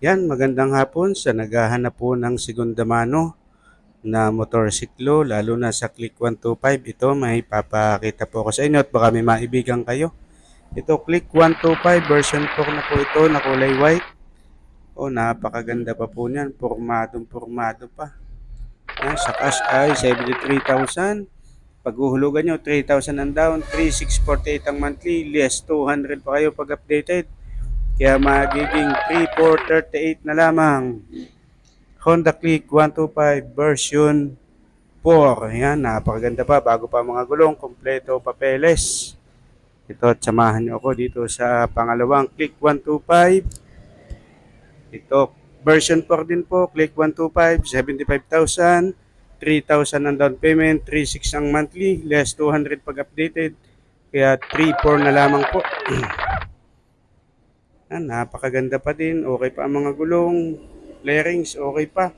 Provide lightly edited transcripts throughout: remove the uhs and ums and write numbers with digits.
Yan, magandang hapon sa naghahanap po ng segunda mano na motorsiklo, lalo na sa Click 125. Ito, may papakita po ako sa inyo at baka may maibigan kayo. Ito, Click 125 version 4 na po ito na kulay white. Oh, napakaganda pa po niyan. Pormadong-pormado pa. Yan, sa cash ay 73,000. Paghuhulugan nyo, 3,000 ang down, 3,648 ang monthly, less 200 pa kayo pag updated. Kaya magiging 3,438 na lamang. Honda Click 125 version 4. Ayan, napakaganda pa. Bago pa mga gulong, kompleto papeles. Ito, at samahan nyo ako dito sa pangalawang Click 125. Ito, version 4 din po. Click 125, 75,000. 3,000 ang down payment, 3,600 ang monthly, less 200 pag updated. Kaya 3,400 na lamang po. Napakaganda pa din. Okay pa ang mga gulong. Flarings, okay pa.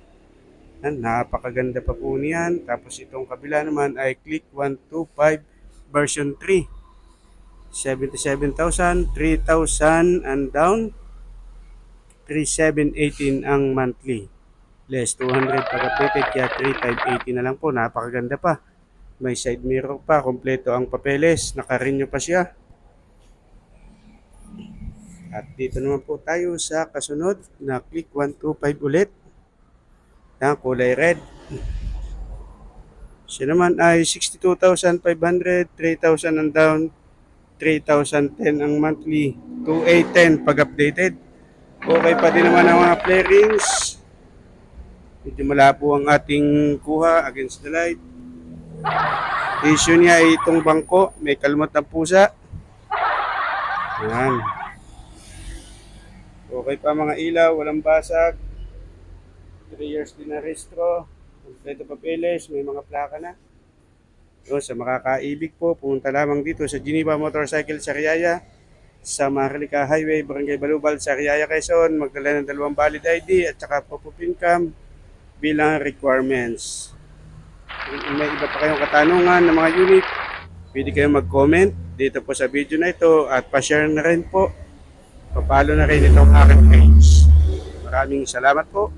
Napakaganda pa po niyan. Tapos itong kabila naman ay Click 125 version 3. 77,000, 3,000 and down. 3,718 ang monthly. Less 200 pag updated, kaya 3,580 na lang po. Napakaganda pa. May side mirror pa. Kompleto ang papeles. Naka-renew pa siya. At dito naman po tayo sa kasunod na Click 125 ulit. Yan, kulay red. Siya naman ay 62,500, 3,000 ang down, 3,010 ang monthly, 2,810 pag updated. Okay pa din naman ang mga flarings. Medyo malabo ang ating kuha against the light. Issue niya ay itong bangko, may kalmot ng pusa. Yan. Okay pa mga ilaw, walang basag. 3 years din na restro. Kompleto papeles, may mga plaka na. So, sa makakaibig po, pumunta lamang dito sa Geneva Motorcycle Sariaya, sa Maharlika Highway, Barangay Balubal, Sariaya, Quezon. Magdala ng 2 valid ID at saka pupupincam bilang requirements. Kung may iba pa kayong katanungan ng mga unit, pwede kayong mag-comment dito po sa video na ito at pa-share na rin po. Papalo na rin itong aking page. Maraming salamat po.